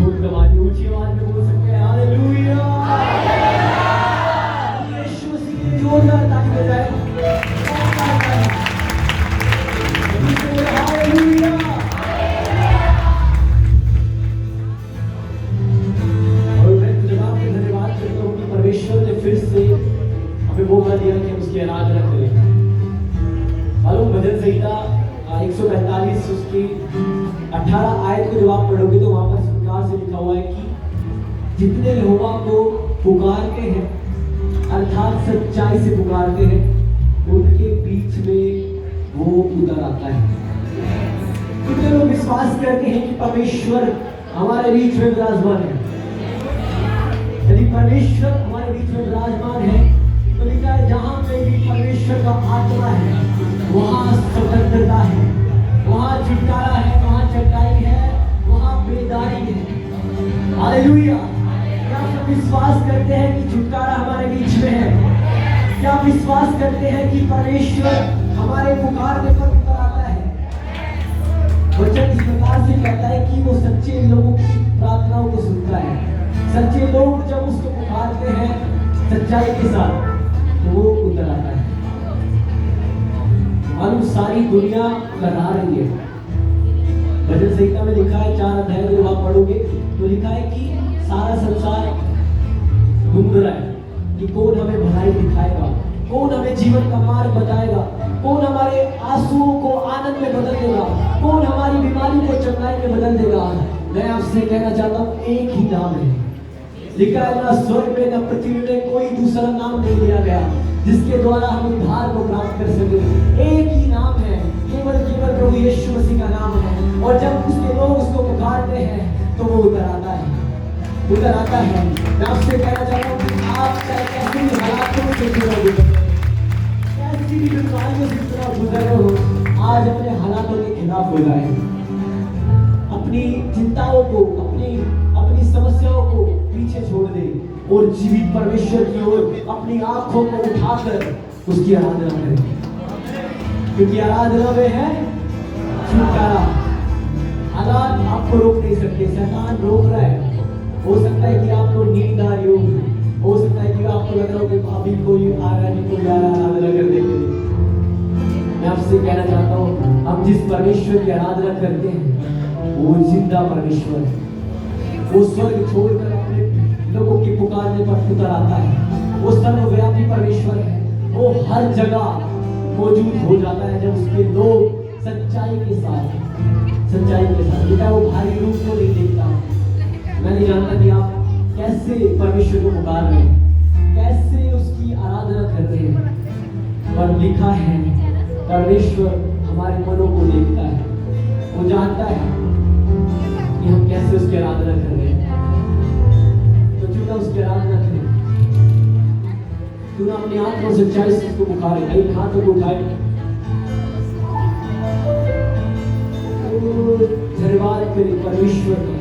जोर गवानी ऊंची आवाज में बोल सकते हैं हालेलुया। यीशु मसीह की जोरदार ताली बजाएं। हालेलुया। और मैं जनाब का धन्यवाद करता हूँ कि परमेश्वर ने फिर से हमें मौका दिया कि हम उसकी आराधना करें। मालूम भजन संहिता 145 उसकी 18 आयत को जब आप पढ़ोगे तो वहां पर इस प्रकार से लिखा हुआ है कि जितने यहोवा को पुकारते हैं अर्थात सच्चाई से पुकारते हैं उनके बीच में वो उतर आता है। कितने लोग विश्वास करते हैं कि परमेश्वर हमारे बीच में विराजमान है? यदि परमेश्वर हमारे बीच में विराजमान है तो लिखा है जहां पे भी परमेश्वर का आत्मा है वहां स्वतंत्रता है, वहां छुटकारा है, वहां चंगाई है, वहां बेदारी है। हालेलुया। क्या आप विश्वास करते हैं कि छुटकारा हमारे बीच में है? क्या आप विश्वास करते हैं कि परमेश्वर हमारे पुकारने पर उतर आता है? वचन इस प्रकार से कहता है कि वो सच्चे लोगों की प्रार्थनाओं को सुनता है। सच्चे लोग जब उसको पुकारते हैं सच्चाई के साथ तो वो उतर आता है। मालूम सारी दुनिया करा रही है। भजन संहिता में लिखा है 4 अध्याय जब आप पढ़ोगे तो लिखा है कि सारा संसार ढूंढ रहा है कि कौन हमें भलाई दिखाएगा, कौन हमें जीवन का मार्ग बताएगा, कौन हमारे आंसुओं को आनंद में बदल देगा, कौन हमारी बीमारी को चंगाई में बदल देगा। मैं आपसे कहना चाहता हूँ एक ही नाम है। लिखा है ना स्वर्ग में न पृथ्वी में कोई दूसरा नाम नहीं दिया गया जिसके द्वारा हम उद्धार को प्राप्त कर सके। एक ही नाम है, केवल केवल प्रभु यीशु मसीह का नाम है। और जब उसके लोग उसको पुकारते हैं तो वो उतर आता है, उतर आता है। मैं आपसे कहना चाहता हूँ कि आप चाहे कैसे भी हालातों से गुजरो, कैसी भी बीमारियों से गुजर रहे हो, आज अपने हालातों के खिलाफ हो जाए। अपनी चिंताओं को, अपनी समस्याओं को पीछे छोड़ दे और जीवित परमेश्वर की ओर अपनी आंखों को उठाकर उसकी आराधना करें, क्योंकि आराधना में है छुटकारा। हालात आपको रोक नहीं सकते, शैतान रोक रहा है। हो सकता है कि आपको नींद आ रही हो सकता है कि आपको लग रहा हो कि अभी कोई आ रहा है, कोई आ रहा है आराधना करने के लिए। मैं आपसे कहना चाहता हूँ हम जिस परमेश्वर की आराधना करते हैं वो जिंदा परमेश्वर है। वो स्वर्ग छोड़कर अपने लोगों की पुकारने पर उतर आता है। वो सर्वव्यापी परमेश्वर है, वो हर जगह मौजूद हो जाता है जब उसके लोग सच्चाई के साथ बेटा वो भारी रूप को नहीं देखता। मैं नहीं जानता कि आप कैसे परमेश्वर को पुकार रहे हैं, कैसे उसकी आराधना कर रहे हैं, पर लिखा है परमेश्वर हमारे मनों को देखता है। वो जानता है कि हम कैसे उसकी आराधना कर रहे हैं। तो क्यों ना उसकी आराधना करें, क्यों ना अपने आत्मा और सच्चाई से उसको पुकारें। एक हाथ को उठाए, धन्यवाद करें परमेश्वर का।